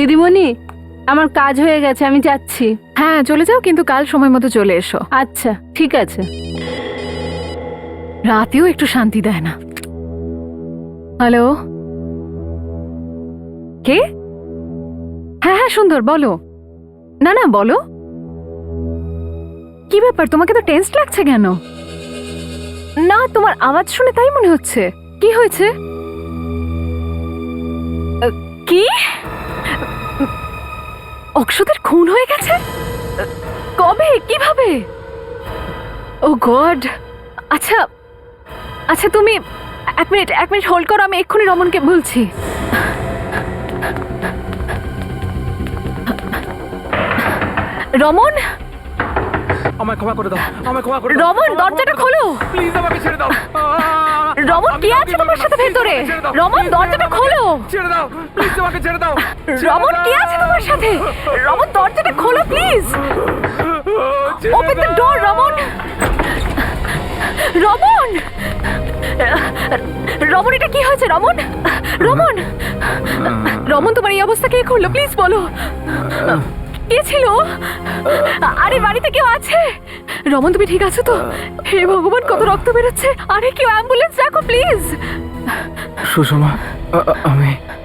দিদিমণি, আমার কাজ হয়ে গেছে, আমি যাচ্ছি। হ্যাঁ চলে যাও, কিন্তু কাল সময় মতো চলে এসো। আচ্ছা ঠিক আছে। রাতেও একটু শান্তি দেয় না। হ্যালো, কে? হ্যাঁ হ্যাঁ সুন্দর, বলো। না না বলো, কি ব্যাপার? তোমাকে তো টেন্স লাগছে কেন? না, তোমার আওয়াজ শুনে তাই মনে হচ্ছে। কি হয়েছে? কি? অক্ষতের খুন হয়ে গেছে? কবে? কিভাবে? ও গড। আচ্ছা আচ্ছা, তুমি এক মিনিট হোল্ড করো, আমি এক্ষুনি রমনকে বলছি। রমন, আমায় ক্ষমা করে দাও, আমায় ক্ষমা করে দাও। রমন দরজাটা খোলো। প্লিজ আমাকে ছেড়ে দাও। রমন কি আছে তোমার সাথে ভেতরে? রমন দরজাটা খোলো। ছেড়ে দাও, প্লিজ আমাকে ছেড়ে দাও। রমন কি আছে তোমার সাথে? রমন দরজাটা খোলো please. Open the door Raman. Raman, Raman এটা কি হয়েছে? রমন, রমন, রমন তোমার এই অবস্থা কে করলো? প্লিজ বলো, কে ছিল? আরে বাড়িতে কেউ আছে? রমন তুমি ঠিক আছো তো? হে ভগবান, কত রক্ত বেরোচ্ছে। আরে কেউ অ্যাম্বুলেন্স ডাকো প্লিজ। সুষমা,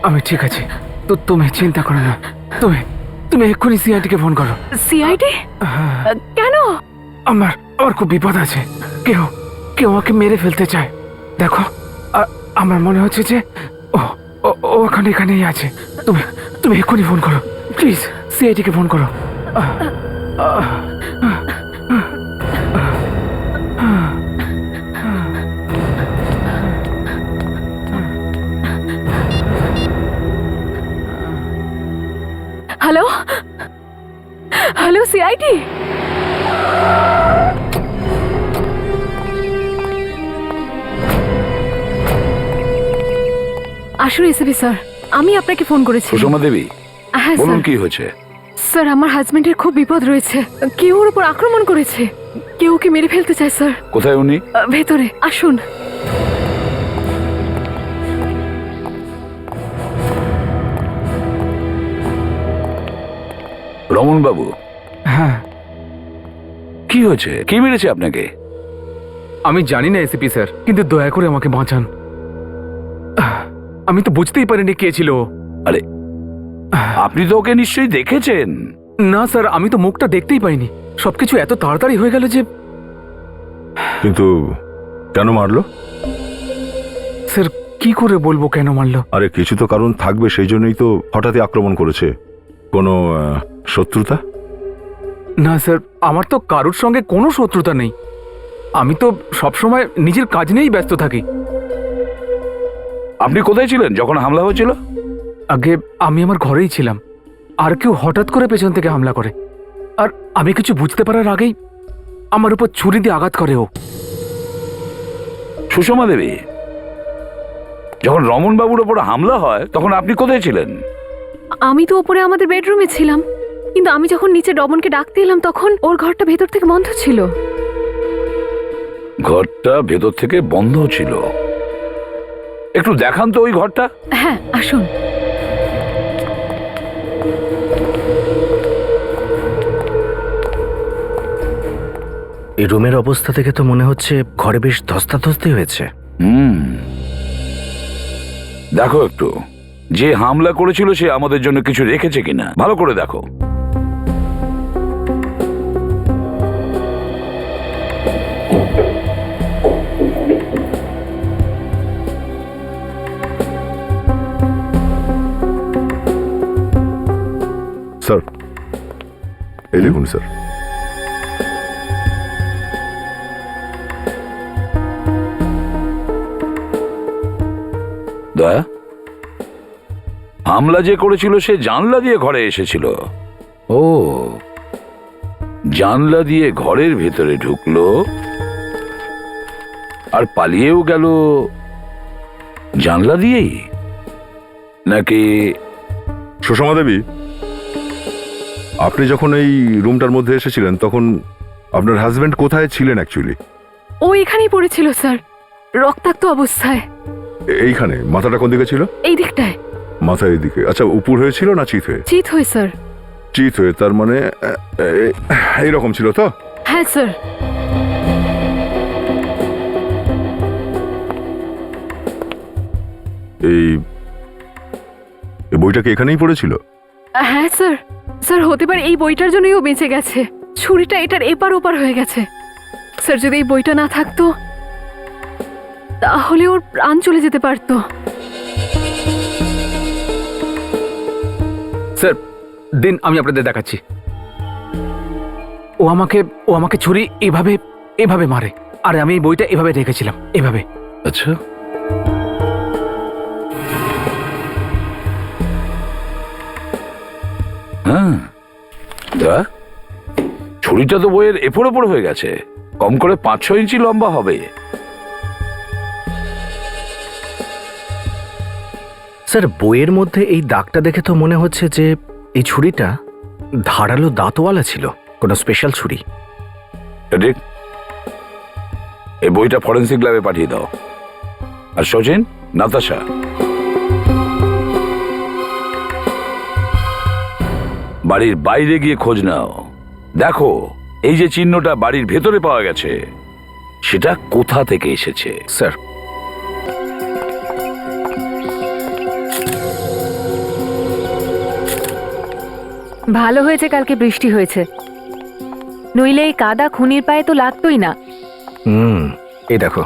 আমি ঠিক আছি। তো তুমি চিন্তা করো না। তুমি এক্ষুনি সিআইডিকে ফোন করো। সিআইডি? কেন? আমার খুব বিপদ আছে। কেউ আমাকে মেরে ফেলতে চায়। দেখো, আমার মনে হচ্ছে যে ও এখানেই আছে। তুমি এক্ষুনি ফোন করো প্লিজ, সিআইডিকে ফোন করো। Hello hello, CID? আসলে এসবি স্যার, আমি আপনাকে ফোন করেছি। সুষমা দেবী, হ্যাঁ বলুন স্যার। কি হয়েছে? স্যার আমার হাজবেন্ডের খুব বিপদ রয়েছে। কেউ ওর উপর আক্রমণ করেছে। কেউ ওকে মেরে ফেলতে চায় স্যার। কোথায় উনি? ভেতরে আসুন। রমন বাবু, হ্যাঁ, কি হয়েছে? কি মেরেছে আপনাকে? আমি জানি না এসিপি স্যার, কিন্তু দয়া করে আমাকে বাঁচান। আমি তো বুঝতেই পারিনি কে ছিল ও। আরে, আপনি তো ওকে নিশ্চয়ই দেখেছেন। না স্যার, আমি তো মুখটা দেখতেই পাইনি। সবকিছু এত তাড়াতাড়ি হয়ে গেল যে। কিন্তু কেন মারলো? স্যার কি করে বলবো কেন মারলো? আরে কিছু তো কারণ থাকবে, সেই জন্যই তো হঠাৎই আক্রমণ করেছে। কোনো শত্রুতা? না স্যার, আমার তো কারোর সঙ্গে কোনো শত্রুতা নেই। আমি তো সবসময় নিজের কাজ নিয়েই ব্যস্ত থাকি। আপনি কোথায় ছিলেন যখন হামলা হয়েছিল? আগে আমি আমার ঘরেই ছিলাম, আর কেউ হঠাৎ করে পেছন থেকে হামলা করে। আর আমি কিছু বুঝতে পারার আগেই আমার উপর ছুরি দিয়ে আঘাত করে ও। সুষমা দেবী, যখন রমন বাবুর ওপর হামলা হয় তখন আপনি কোথায় ছিলেন? আমি তো উপরে আমাদের বেডরুমে ছিলাম, কিন্তু আমি যখন নিচে রমনকে ডাকতে এলাম তখন ওর ঘরটা ভেতর থেকে বন্ধ ছিল। ঘরটা ভেতর থেকে বন্ধ ছিল? একটু দেখান তো ওই ঘরটা। হ্যাঁ আসুন। এই রুমের অবস্থা থেকে তো মনে হচ্ছে ঘরে বেশ ধস্তাধস্তি হয়েছে। দেখো একটু, যে হামলা করেছিল সে আমাদের জন্য কিছু রেখেছে কিনা ভালো করে দেখো। স্যার এই দেখুন স্যার। দয়া, হামলা যে করেছিল সে জানলা দিয়ে ঘরে এসেছিল। ও, জানলা দিয়ে ঘরের ভেতরে ঢুকলো আর পালিয়েও গেল জানলা দিয়েই, নাকি? সুষমা দেবী, আপনি যখন এই রুমটার মধ্যে এসেছিলেন তখন আপনার হাজবেন্ড কোথায় ছিলেন অ্যাকচুয়ালি? ও এখানেই পড়েছিল স্যার, রক্তাক্ত অবস্থায়। এইখানে? মাথাটা কোন দিকে ছিল? এই দিকটায়। মাথায় এদিকে। আচ্ছা, উপুর হয়েছিল না চিত হয়ে? চিত হয়ে স্যার। চিত হয়ে, তার মানে এইরকম ছিল তো? হ্যাঁ স্যার। এই এই বইটা কি এখানেই পড়েছিল? হ্যাঁ স্যার। স্যার হতে পারে এই বইটার জন্যই ও বেঁচে গেছে। ছুরিটা এটার এপার ওপার হয়ে গেছে। স্যার যদি এই বইটা না থাকতো তাহলে ওর প্রাণ চলে যেতে পারতো। স্যার দিন, আমি আপনাদের দেখাচ্ছি। ও আমাকে ছুরি এভাবে মারে, আর আমি এই বইটা এভাবে রেখেছিলাম, এভাবে। আচ্ছা, হ্যাঁ, ছুরিটা তো বইয়ের এপর ওপর হয়ে গেছে, কম করে 5-6 ইঞ্চি লম্বা হবে। স্যার, বইয়ের মধ্যে এই দাগটা দেখে তো মনে হচ্ছে যে এই ছুরিটা ধারালো দাঁতওয়ালা ছিল, কোনো স্পেশাল ছুরি। ঠিক, এই বইটা ফরেন্সিক ল্যাবে পাঠিয়ে দাও। আর সচিন, নাতাশা, বাড়ির বাইরে গিয়ে খোঁজ নাও। দেখো এই যে চিহ্নটা বাড়ির ভেতরে পাওয়া গেছে, সেটা কোথা থেকে এসেছে। স্যার, ভালো হয়েছে কালকে বৃষ্টি হয়েছে, নইলে এই কাদা খুনির পায়ে তো লাগতোই না। এই দেখো,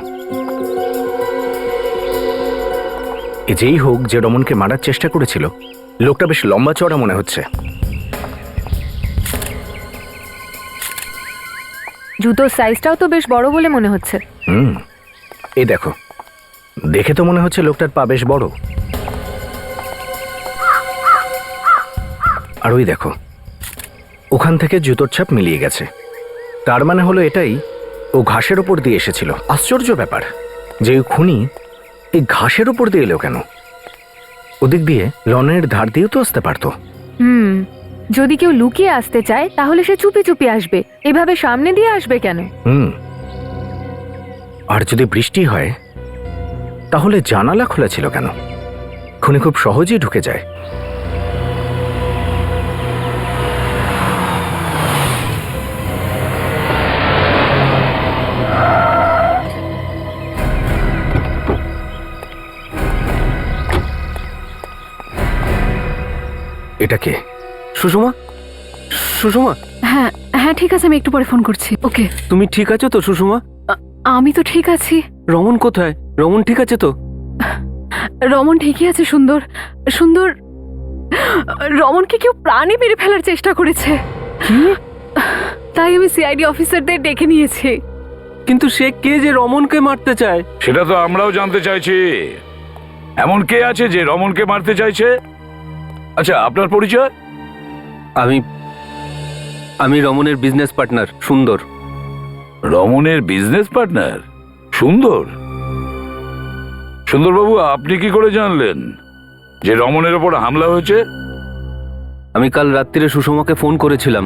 এ যেই হোক যে রমনকে মারার চেষ্টা করেছিল, লোকটা বেশ লম্বা চড়া মনে হচ্ছে। জুতোর সাইজটাও তো বেশ বড় বলে মনে হচ্ছে। এই দেখো, দেখে তো মনে হচ্ছে লোকটার পা বেশ বড়। আর ওই দেখো, ওখান থেকে জুতোর ছাপ মিলিয়ে গেছে। তার মানে হলো এটাই, ও ঘাসের ওপর দিয়ে এসেছিল। আশ্চর্য ব্যাপার যে ওই খুনি এই ঘাসের ওপর দিয়ে এলো কেন? ওদিক দিয়ে লনের ধার দিয়েও তো আসতে পারতো। যদি কেউ লুকিয়ে আসতে চায় তাহলে সে চুপি চুপি আসবে, এভাবে সামনে দিয়ে আসবে কেন? আর যদি বৃষ্টি হয় তাহলে জানালা খোলা ছিল কেন? খুনি খুব সহজেই ঢুকে যায়। এটা কে? সুষমা, সুষমা, হ্যাঁ হ্যাঁ ঠিক আছে, আমি একটু পরে ফোন করছি। ওকে। তুমি ঠিক আছো তো সুষমা? আমি তো ঠিক আছি। রমন কোথায়? রমন ঠিক আছে তো? রমন ঠিকই আছে। সুন্দর সুন্দর, রমনকে কেউ প্রাণে মেরে ফেলার চেষ্টা করেছে। তাই আমি সিআইডি অফিসারদের ডেকে নিয়েছি। কিন্তু সে কে যে রমনকে মারতে চায়? সেটা তো আমরাও জানতে চাইছি। এমন কে আছে যে রমনকে মারতে চাইছে? আচ্ছা, আপনার পরিচয়? আমি রমনের বিজনেস পার্টনার সুন্দর। রমনের বিজনেস পার্টনার সুন্দর? সুন্দরবাবু, আপনি কি করে জানলেন যে রমনের ওপর হামলা হয়েছে? আমি কাল রাত্রিরে সুষমাকে ফোন করেছিলাম।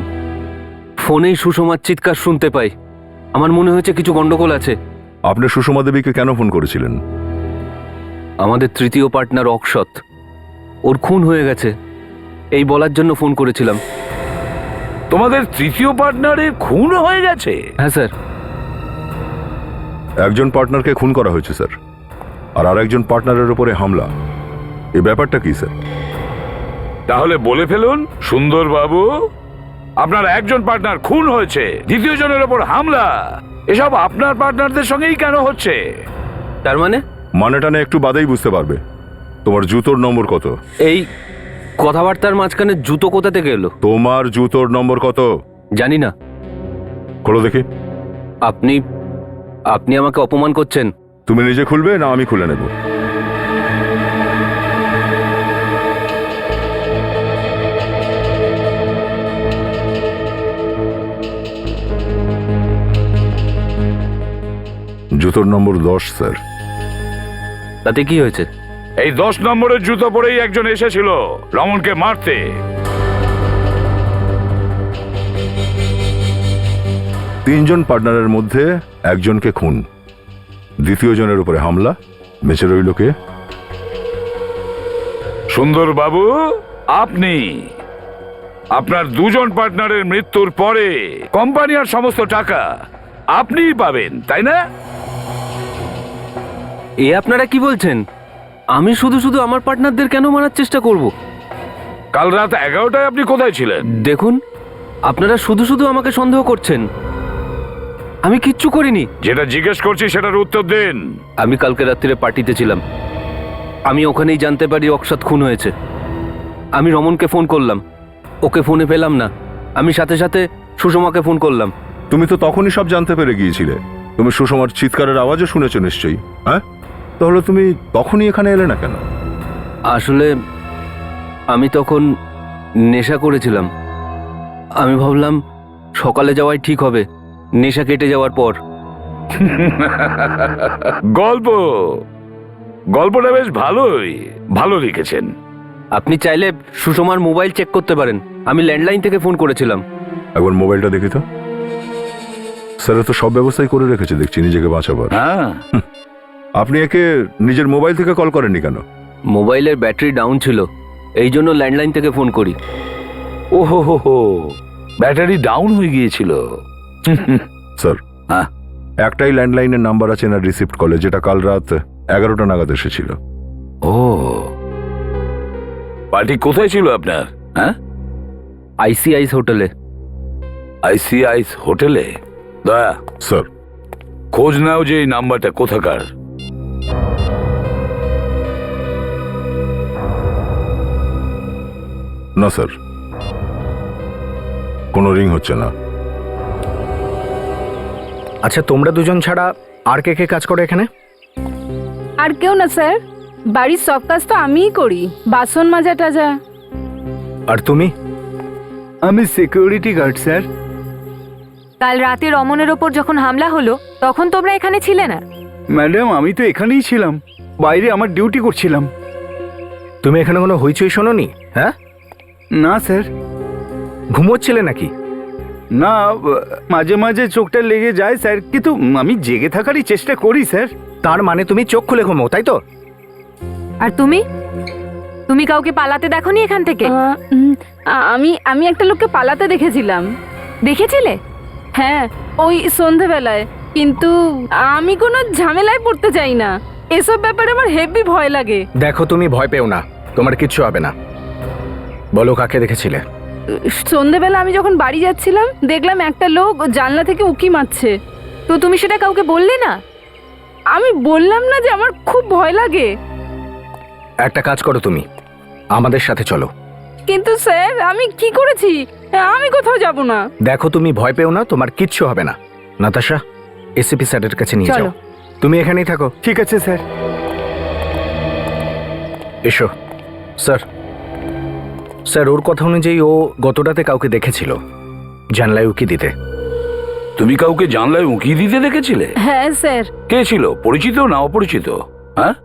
ফোনেই সুষমার চিৎকার শুনতে পাই। আমার মনে হয়েছে কিছু গন্ডগোল আছে। আপনি সুষমা দেবীকে কেন ফোন করেছিলেন? আমাদের তৃতীয় পার্টনার অক্ষত, ওর খুন হয়ে গেছে এই বলার জন্য ফোন করেছিলাম। তোমাদের তৃতীয় পার্টনারের খুন হয়ে গেছে? হ্যাঁ স্যার। একজন পার্টনারকে খুন করা হয়েছে স্যার, আর আরেকজন পার্টনারের উপরে হামলা। এই ব্যাপারটা কি স্যার? তাহলে বলে ফেলুন সুন্দরবাবু, আপনার একজন পার্টনার খুন হয়েছে, দ্বিতীয় জনের ওপর হামলা, এসব আপনার পার্টনারদের সঙ্গেই কেন হচ্ছে? তার মানে? মানেটা না একটু বাদেই বুঝতে পারবে। তোমার জুতোর নম্বর কত? এই কথাবার্তার মাঝখানে জুতো কোথা থেকে এলো? তোমার জুতোর নম্বর কত? জানি না। খোলো দেখি। আপনি আমাকে অপমান করছেন। তুমি নিজে খুলবে না আমি খুলে নেব? জুতোর নম্বর 10 স্যার। তাতে কি হয়েছে? এই 10 নম্বরের জুতো পরেই একজন এসেছিল রমনকে মারতে। তিনজন পার্টনারের মধ্যে একজনকে খুন, দ্বিতীয় জনের উপরে হামলা, বেঁচে রইল কে? সুন্দর বাবু, আপনি আপনার দুজন পার্টনারের মৃত্যুর পরে কোম্পানি আর সমস্ত টাকা আপনিই পাবেন, তাই না? এ আপনারা কি বলছেন? আমি শুধু শুধু আমার পার্টনারদের কেন মারার চেষ্টা করব? কাল রাত 11টায় আপনি কোথায় ছিলেন? দেখুন, আপনারা শুধু শুধু আমাকে সন্দেহ করছেন। আমি কিচ্ছু করিনি। যেটা জিজ্ঞেস করছি সেটার উত্তর দিন। আমি কালকে রাত্রিরে পার্টিতে ছিলাম। আমি ওখানেই জানতে পারি অকস্মাৎ খুন হয়েছে। আমি রমনকে ফোন করলাম, ওকে ফোনে পেলাম না। আমি সাথে সাথে সুষমাকে ফোন করলাম। তুমি তো তখনই সব জানতে পেরে গিয়েছিলে। তুমি সুষমার চিৎকারের আওয়াজও শুনেছো নিশ্চয়ই, হ্যাঁ? তাহলে তুমি তখনই এখানে এলে না কেন? আসলে আমি তখন নেশা করেছিলাম। আমি ভাবলাম সকালে যাওয়াই ঠিক হবে, নেশা কেটে যাওয়ার পর। গল্পটা বেশ ভালো লিখেছেন। আপনি চাইলে সুষমার মোবাইল চেক করতে পারেন। আমি ল্যান্ডলাইন থেকে ফোন করেছিলাম। একবার মোবাইলটা দেখি তো। স্যার তো সব ব্যবস্থাই করে রেখেছে দেখছি নিজেকে বাঁচাবার। হ্যাঁ, আপনি একে নিজের মোবাইল থেকে কল করেননি কেন? মোবাইলের ব্যাটারি ডাউন ছিল, এই জন্য ল্যান্ডলাইন থেকে ফোন করি। ওহো, ব্যাটারি ডাউন হয়ে গিয়েছিল। স্যার, হ্যাঁ, একটাই ল্যান্ডলাইনের নাম্বার আছে না রিসিভড কলে, যেটা কাল রাত 11টা নাগাদ এসেছিল। ও, পার্টি কোথায় ছিল আপনার? হ্যাঁ, আইসিআইস হোটেলে। আইসিআইস হোটেলে? দয়া, স্যার, খোঁজ নাও যে এই নাম্বারটা কোথাকার। না স্যার, কোনো রিং হচ্ছে না। আচ্ছা, তোমরা দুজন ছাড়া আর কে কে কাজ করো এখানে? আর কেউ না স্যার, বাড়ির সব কাজ তো আমিই করি, বাসন মাজা টাজা। আর তুমি? আমি সিকিউরিটি গার্ড স্যার। কাল রাতে রমনের ওপর যখন হামলা হলো তখন তোমরা এখানে ছিলে না? ম্যাডাম, আমি তো এখানেই ছিলাম, বাইরে আমার ডিউটি করছিলাম। তুমি এখানে কোনো হইচই শোনোনি? হ্যাঁ, না স্যার। ঘুমোচ্ছিলে নাকি? না, মাঝে মাঝে চোখটা লেগে যায় স্যার, কিন্তু আমি জেগে থাকারই চেষ্টা করি স্যার। তার মানে তুমি চোখ খুলে ঘুমো, তাই তো? আর তুমি তুমি কাউকে পালাতে দেখোনি এখান থেকে? আমি একটা লোককে পালাতে দেখেছিলাম। দেখেছিলে? হ্যাঁ, ওই সন্ধেবেলায়। কিন্তু আমি কোনো ঝামেলায় পড়তে চাই না, এসব ব্যাপারে আমার হেভি ভয় লাগে। দেখো, তুমি ভয় পেও না, তোমার কিচ্ছু হবে না। বলো, কাকে দেখেছিলে? সন্ধেবেলা আমি যখন বাড়ি যাচ্ছিলাম দেখলাম একটা লোক জানলা থেকে উকি মারছে। তো তুমি সেটা কাউকে বললে না? আমি বললাম না যে আমার খুব ভয় লাগে? একটা কাজ করো, তুমি আমাদের সাথে চলো। কিন্তু স্যার, আমি কি করেছি? আমি কোথাও যাব না। দেখো, তুমি ভয় পেও না, তোমার কিচ্ছু হবে না। নাতাশা, এসিপি স্যারের কাছে নিয়ে যাও। চলো। তুমি এখানেই থাকো। ঠিক আছে স্যার। এসো। স্যার, স্যার, ওর কথা অনুযায়ী ও গত রাতে কাউকে দেখেছিল জানলায় উকি দিতে। তুমি কাউকে জানলায় উঁকি দিতে দেখেছিলে? হ্যাঁ স্যার। কে ছিল, পরিচিত না অপরিচিত? হ্যাঁ,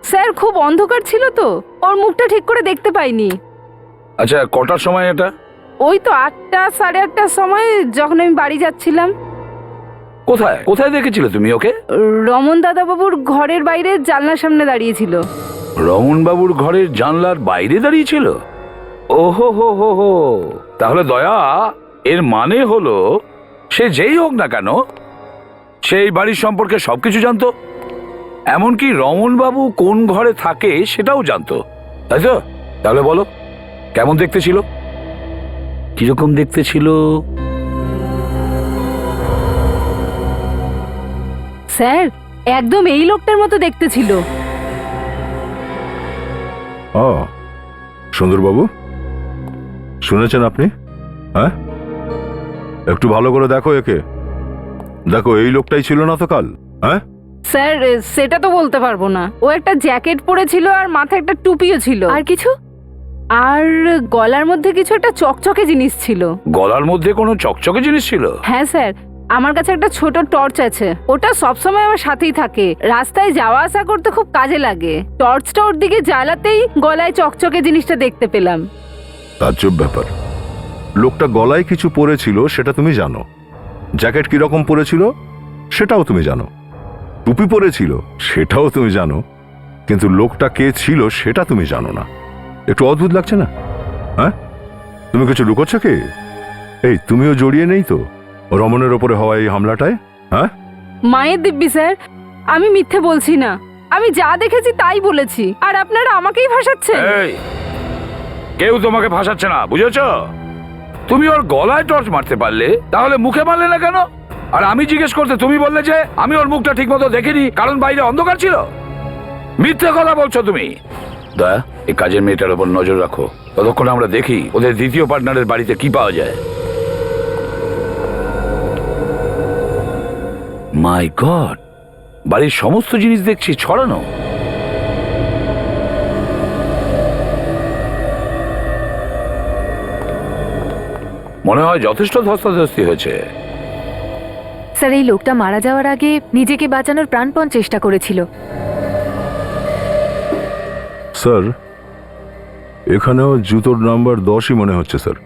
স্যার, খুব অন্ধকার ছিল তো, ওর মুখটা ঠিক করে দেখতে পাইনি। আচ্ছা, কটার সময় এটা? ওই তো 8টা, 8:30টার সময়, যখন আমি বাড়ি যাচ্ছিলাম। কোথায় কোথায় দেখেছিলে তুমি ওকে? রমন দাদাবাবুর ঘরের বাইরে জানলার সামনে দাঁড়িয়েছিল। রমন বাবুর ঘরের জানলার বাইরে দাঁড়িয়েছিল? ওহো হো হো হো, তাহলে দয়া, এর মানে হলো সে যেই হোক না কেন সেই বাড়ির সম্পর্কে সবকিছু জানতো, এমনকি রমন বাবু কোন ঘরে থাকে সেটাও জানতো, তাই তো? তাহলে বলো, কেমন দেখতে ছিল? কিরকম দেখতে ছিল? স্যার, একদম এই লোকটার মতো দেখতে ছিল। ও, সুন্দরবাবু, শুনেছেন আপনি? হ্যাঁ, একটু ভালো করে দেখো একে। দেখো, এই লোকটাই ছিল না তো কাল? হ্যাঁ স্যার, সেটা তো বলতে পারবো না। ও একটা জ্যাকেট পরেছিল আর মাথায় একটা টুপিও ছিল। আর কিছু? আর গলার মধ্যে কিছু একটা চকচকে জিনিস ছিল। গলার মধ্যে কোনো চকচকে জিনিস ছিল? হ্যাঁ স্যার, আমার কাছে একটা ছোট টর্চ আছে, ওটা সবসময় আমার সাথেই থাকে, রাস্তায় যাওয়া আসা করতে খুব কাজে লাগে। টর্চটা ওর দিকে জ্বালাতেই গলায় চকচকে জিনিসটা দেখতে পেলাম। তাজ্জব ব্যাপার। লোকটা গলায় কিছু পরেছিল সেটা তুমি জানো, জ্যাকেট কিরকম পরেছিল সেটাও তুমি জানো, টুপি পরেছিল সেটাও তুমি জানো, কিন্তু লোকটা কে ছিল সেটা তুমি জানো না। একটু অদ্ভুত লাগছে না? হ্যাঁ, তুমি কিছু লুকোচ্ছ কি? এই তুমিও জড়িয়ে নেই তো রমনের ওপরে হওয়া এই হামলাটায়? হ্যাঁ, মায়ের দিব্যি স্যার, আমি মিথ্যে বলছি না, আমি যা দেখেছি তাই বলেছি, আর আপনারা আমাকেই ভাসাচ্ছেন। এই কেউ তোমাকে ফাঁসাচ্ছে না, বুঝেছো? তুমি ওর গলায় টর্চ মারতে পারলে, তাহলে মুখে মারলে না কেন? আর আমি জিজ্ঞেস করতে তুমি বললে যে আমি ওর মুখটা ঠিক মতো দেখিনি কারণ বাইরে অন্ধকার ছিল। মিথ্যে কথা বলছো তুমি। দয়া, এই কাজের মেয়েটার উপর নজর রাখো, ততক্ষণ আমরা দেখি ওদের দ্বিতীয় পার্টনারের বাড়িতে কি পাওয়া যায়। মাই গড, বাড়ির সমস্ত জিনিস দেখছি ছড়ানো। মনে হয় যথেষ্ট ধস্তাধস্তি হয়েছে। স্যার, এই লোকটা মারা যাওয়ার আগে নিজেকে বাঁচানোর প্রাণপণ চেষ্টা করেছিল। স্যার এখানেও জুতোর নাম্বার 10ই মনে হচ্ছে স্যার।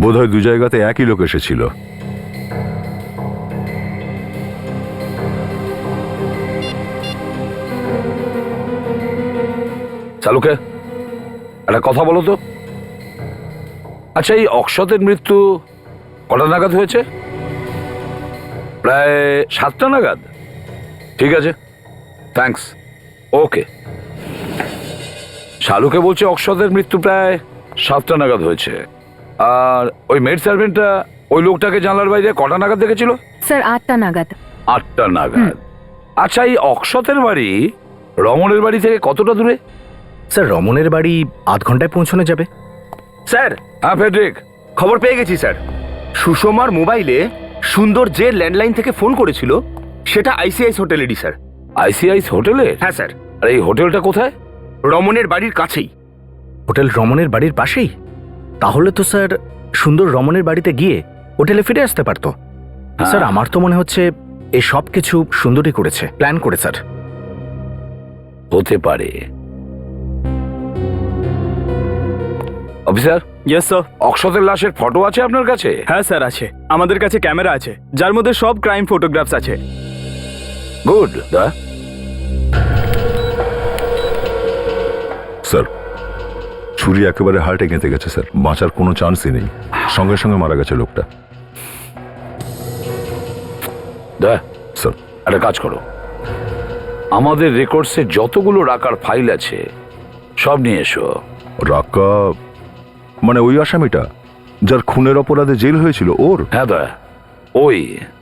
বোধহয় দু জায়গাতে একই লোক এসেছিল। চালুকে একটা কথা বলো তো। আচ্ছা, এই অক্ষতের মৃত্যু কটা নাগাদ হয়েছে? প্রায় 7টা নাগাদ। ঠিক আছে, থ্যাঙ্কস। ওকে, শালুকে বলছে অক্ষতের মৃত্যু প্রায় 7টা নাগাদ হয়েছে। আর ওই মেড সার্ভেন্টটা ওই লোকটাকে জানলার বাইরে কটা নাগাদ দেখেছিল? স্যার 8টা নাগাদ। 8টা নাগাদ। আচ্ছা, এই অক্ষতের বাড়ি রমণের বাড়ি থেকে কতটা দূরে? স্যার রমনের বাড়ি আধ ঘন্টায় পৌঁছানো যাবে। স্যার, হ্যাঁ ফেডরিক, খবর পেয়ে গেছি স্যার। সুষমার মোবাইলে সুন্দর যে ল্যান্ডলাইন থেকে ফোন করেছিল সেটা আইসিআইস হোটেলেরই স্যার। আইসিআইস হোটেলে? হ্যাঁ স্যার, আর এই হোটেলটা কোথায়? রমনের বাড়ির কাছেই। হোটেল রমনের বাড়ির পাশেই? তাহলে তো স্যার সুন্দর রমনের বাড়িতে গিয়ে হোটেলে ফিরে আসতে পারতো। স্যার আমার তো মনে হচ্ছে এই সব কিছু সুন্দরই করেছে, প্ল্যান করে স্যার। হতে পারে। Officer, yes sir. অক্ষতের লাশের ফটো আছে আপনার কাছে? হ্যাঁ স্যার আছে, আমাদের কাছে ক্যামেরা আছে যার মধ্যে সব ক্রাইম ফটোগ্রাফস আছে। গুড। দা, স্যার ছুরি একেবারে হার্টে গেঁথে গেছে স্যার, বাঁচার কোনো চান্সই নেই। সঙ্গে সঙ্গে মারা গেছে লোকটা। দা স্যার একটা কাজ করো, আমাদের রেকর্ডসে যতগুলো রাখার ফাইল আছে সব নিয়ে এসো। রাকা মানে ওই আসামিটা যার খুনের অপরাধে জেল হয়েছিল ওর? হ্যাঁ দা, ওই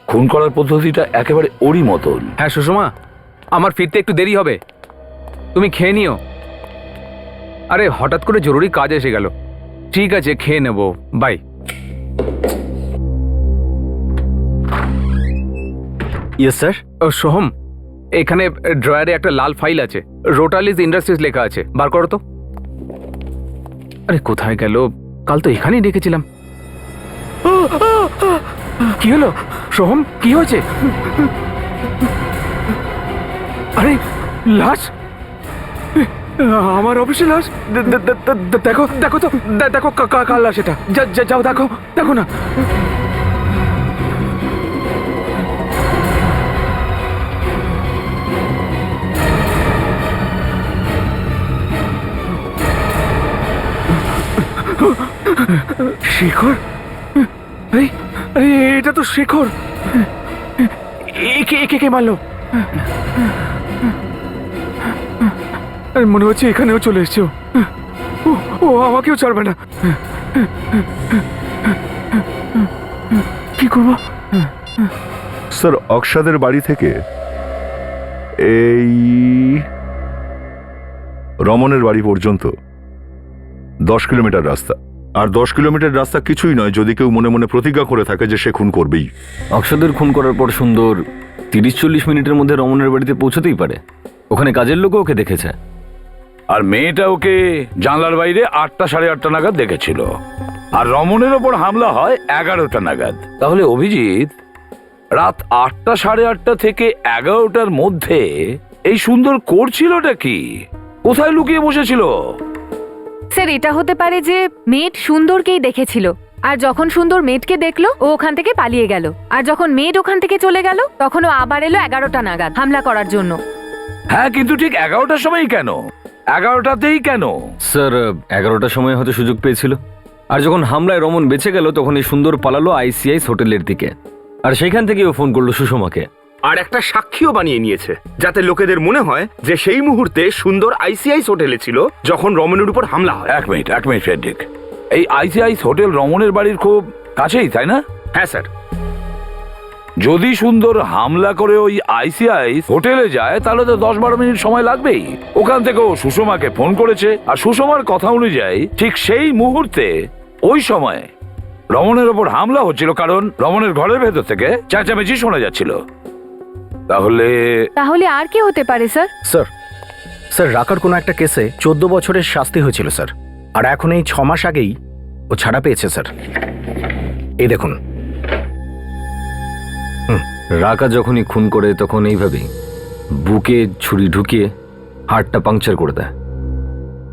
খুন করার পদ্ধতিটা একেবারে ওরই মতন। হ্যাঁ সুষমা, আমার ফিরতে একটু দেরি হবে, তুমি খেয়ে নিও। আরে হঠাৎ করে জরুরি কাজ এসে গেল। ঠিক আছে, খেয়ে নেব, বাই। Yes sir. ও সোহম, এখানে ড্রয়ারে একটা লাল ফাইল আছে, রোটালিস ইন্ডাস্ট্রিজ লেখা আছে, বার করো তো। আরে কোথায় গেল? কাল তো এখানেই রেখেছিলাম। কি হলো সোহম, কি হয়েছে? আরে লাশ, আমার অফিসে লাশ। দেখো দেখো তো, দেখো কার লাশ এটা। যাও দেখো, দেখো না। শেখর, আরে আরে এটা তো শেখর। একে কে মারলো? মনে হচ্ছে এখানেও চলে এসছে ও আমাকেও ছাড়বে না। কি করবো? স্যার অক্ষাদের বাড়ি থেকে এই রমনের বাড়ি পর্যন্ত 10 কিলোমিটার রাস্তা। আর 10 কিলোমিটার রাস্তা কিছুই নয় যদি কেউ মনে মনে প্রতিজ্ঞা করে থাকে যে সে খুন করবেই। অক্ষদের খুন করার পর সুন্দর 30-40 মিনিটের মধ্যে রমনের বাড়িতে পৌঁছতেই পারে। ওখানে কাজের লোকও ওকে দেখেছে। আর মেয়েটা ওকে জানলার বাইরে 8টা সাড়ে 8টা নাগাদ দেখেছিল। আর রমনের ওপর হামলা হয় 11টা নাগাদ। তাহলে অভিজিৎ রাত 8টা সাড়ে 8টা থেকে 11টার মধ্যে এই সুন্দর করছিলটা কি? কোথায় লুকিয়ে বসেছিল? স্যার এটা হতে পারে যে মেড সুন্দরকেই দেখেছিল, আর যখন সুন্দর মেডকে দেখলো ও ওখান থেকে পালিয়ে গেল, আর যখন মেড ওখান থেকে চলে গেল তখন ও আবার এলো 11টা নাগাদ হামলা করার জন্য। হ্যাঁ, কিন্তু ঠিক 11টার সময় কেন? 11টাতেই কেন? স্যার 11টার সময় হয়তো সুযোগ পেয়েছিল। আর যখন হামলায় রমন বেঁচে গেল তখন এই সুন্দর পালালো আইসিআইস হোটেলের দিকে, আর সেইখান থেকে ও ফোন করলো সুষমাকে। আর একটা সাক্ষীও বানিয়ে নিয়েছে, যাতে লোকেদের মনে হয় যে সেই মুহূর্তে সুন্দর আইসিআইস হোটেলে ছিল যখন রমনের উপর হামলা হয়। এক মিনিট ফ্রেডরিক, এই আইসিআইস হোটেল রমনের বাড়ির খুব কাছেই, তাই না? হ্যাঁ স্যার। যদি সুন্দর হামলা করে ওই আইসিআইস হোটেলে যায় তাহলে তো 10-12 মিনিট সময় লাগবেই। ওখান থেকে ও সুষমাকে ফোন করেছে, আর সুষমার কথা অনুযায়ী ঠিক সেই মুহূর্তে ওই সময় রমনের ওপর হামলা হচ্ছিল, কারণ রমনের ঘরের ভেতর থেকে চেঁচামেচি শোনা যাচ্ছিল। তাহলে আর কি হতে পারে স্যার? স্যার রাকার কোনো একটা কেসে 14 বছরের শাস্তি হয়েছিল স্যার, আর এখন এই 6 মাস আগেই ও ছাড়া পেয়েছে স্যার। এই দেখুন। রাকা যখনই খুন করে তখন এইভাবেই বুকে ছুরি ঢুকিয়ে হাড়টা পাংচার করে দেয়।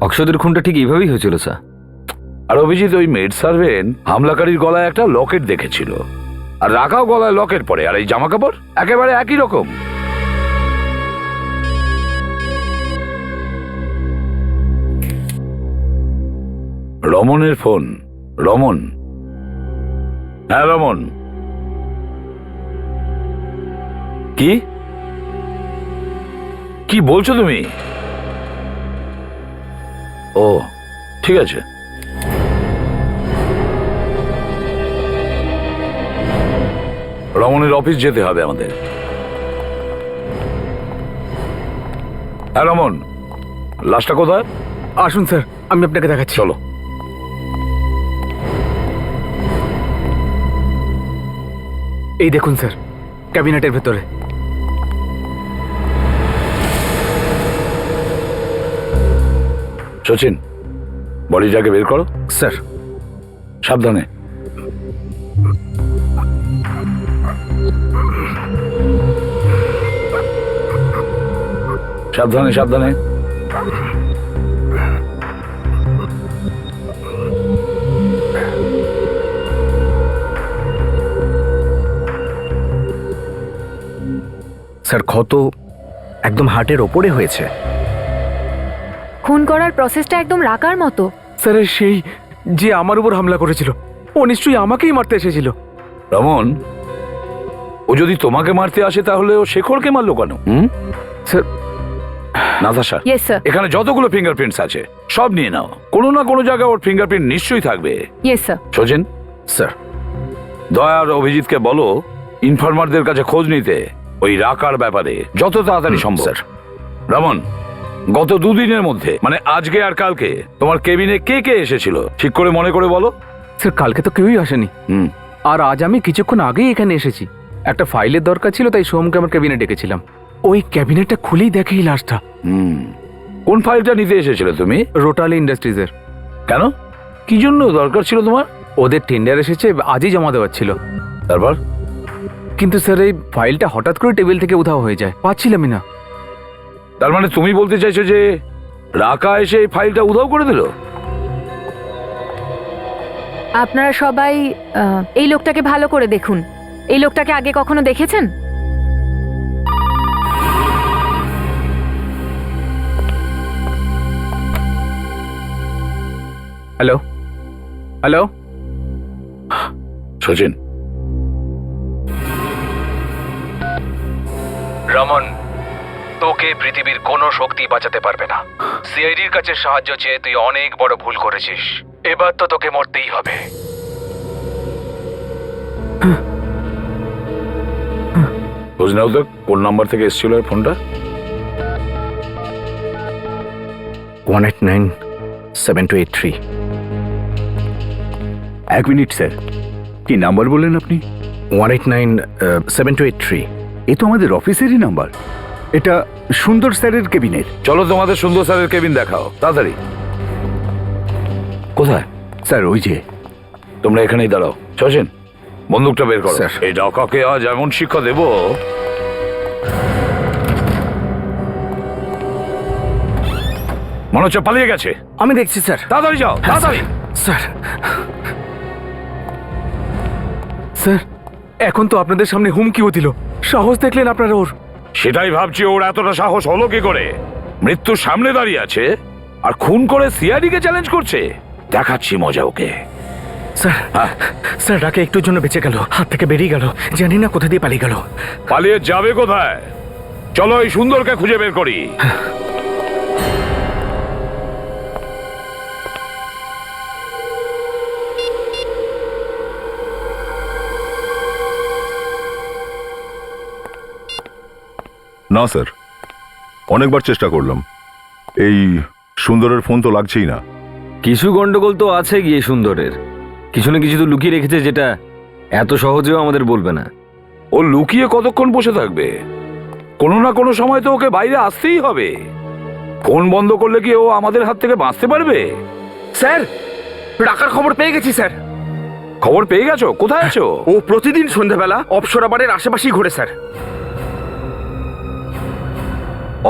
অক্ষদের খুনটা ঠিক এইভাবেই হয়েছিল স্যার। আর অভিজিৎ ওই মেড সার্ভেন্ট হামলাকারীর গলায় একটা লকেট দেখেছিল, আর রাখাও গলায় লকেট পরে, আর এই জামা কাপড় একেবারে একই রকম। রমনের ফোন। রমন? হ্যাঁ রমন। কি কি বলছো তুমি? ও ঠিক আছে। রমনের অফিস যেতে হবে আমাদের। হ্যাঁ রমন, লাশটা কোথায়? আসুন স্যার, আমি আপনাকে দেখাচ্ছি। চলো। এই দেখুন স্যার, ক্যাবিনেটের ভেতরে। সচিন, বডিটাকে বের করো। স্যার। সাবধানে। সাবধানে সাবধানে। স্যার ক্ষত একদম হার্টের ওপরে হয়েছে। খুন করার প্রসেসটা একদম রাকার মতো। স্যার সেই যে আমার উপর হামলা করেছিল, ও নিশ্চয়ই আমাকেই মারতে এসেছিল। রমন, ও যদি তোমাকে মারতে আসে তাহলে ও শেখরকে মারলো কেন? স্যার। Natasha, yes sir. এখানে যতগুলো ফিঙ্গারপ্রিন্টস আছে সব নিয়ে নাও। কোনো না কোনো জায়গায় ওর ফিঙ্গারপ্রিন্ট নিশ্চয়ই থাকবে। Yes sir. সচিন, স্যার। দয়া আর অভিজিৎকে বলো ইনফরমারদের কাছে খোঁজ নিতে ওই রাকার ব্যাপারে যত তাড়াতাড়ি সম্ভব। স্যার। রমন, গত 2 দিনের মধ্যে, মানে আজকে আর কালকে, তোমার কেবিনে কে কে এসেছিল ঠিক করে মনে করে বলো। স্যার কালকে তো কেউই আসেনি, আর আজ আমি কিছুক্ষণ আগেই এখানে এসেছি। একটা ফাইলের দরকার ছিল, তাই সোমকে আমার ক্যাবিনেট ডেকেছিলাম। ওই ক্যাবিনেটটা খুলেই দেখে এই লাশটা। কোন ফাইলটা নিতে এসেছিলে তুমি? রোটালি ইন্ডাস্ট্রিজের। কেন, কি জন্য দরকার ছিল তোমার? ওদের টেন্ডার এসেছে, আজই জমা দেওয়ার ছিল। তারপর? কিন্তু স্যার এই ফাইলটা হঠাৎ করে টেবিল থেকে উধাও হয়ে যায়, পাচ্ছিলামই না। তার মানে তুমি বলতে চাইছো যে রাকা এসে এই ফাইলটা উধাও করে দিল? আপনারা সবাই এই লোকটাকে ভালো করে দেখুন। এই লোকটাকে আগে কখনো দেখেছেন? Hello hello. সচিন। রমন, তোকে পৃথিবীর কোনো শক্তি বাঁচাতে পারবে না। সিআইডির কাছে সাহায্য চেয়ে তুই অনেক বড় ভুল করেছিস। এবার তো তোকে মরতেই হবে। বুঝ নাও তো কোন নাম্বার থেকে এসেছিল এই ফোনটা? 1897283। 1 মিনিট স্যার, কি নাম্বার বললেন আপনি? 1897283। এ তো আমাদের অফিসেরই নাম্বার। এটা সুন্দর স্যারের কেবিনের। চলো তোমাদের সুন্দর স্যারের কেবিন দেখাও তাড়াতাড়ি। কোথায়? স্যার ওই যে। তোমরা এখানেই দাঁড়াও। সচিন, বন্দুকটা বের করো। স্যার। এই ডাকাকে আজ এমন শিক্ষা দেব, মনে হচ্ছে পালিয়ে গেছে। আমি দেখছি স্যার। তাড়াতাড়ি যাও, তাড়াতাড়ি। স্যার। স্যার এখন তো আপনাদের সামনে হুমকিও দিল, সাহস দেখলেন আপনারা ওর? সেটাই ভাবছি, ওর এতটা সাহস হলো কি করে? মৃত্যুর সামনে দাঁড়িয়ে আছে আর খুন করে সিআইডি কে চ্যালেঞ্জ করছে। দেখাচ্ছি মজা ওকে। স্যার স্যার রাকে একটুর জন্য বেঁচে গেল, হাত থেকে বেরিয়ে গেল, জানি না কোথা দিয়ে পালিয়ে গেল। পালিয়ে যাবে কোথায়? চলো এই সুন্দরকে খুঁজে বের করি। না স্যার, অনেকবার চেষ্টা করলাম, এই সুন্দরের ফোন তো লাগছেই না। কিছু গন্ডগোল তো আছে গিয়ে সুন্দরের, কিছু না কিছু তো লুকিয়ে রেখেছে যেটা এত সহজেও আমাদের বলবে না। ও লুকিয়ে কতক্ষণ বসে থাকবে? কোনো না কোনো সময় তো ওকে বাইরে আসতেই হবে। ফোন বন্ধ করলে কি ও আমাদের হাত থেকে বাঁচতে পারবে? স্যার, রাকার খবর পেয়ে গেছি স্যার। খবর পেয়ে গেছো? কোথায় আছো? ও প্রতিদিন সন্ধ্যাবেলা অপসরাবারের আশেপাশেই ঘোরে স্যার।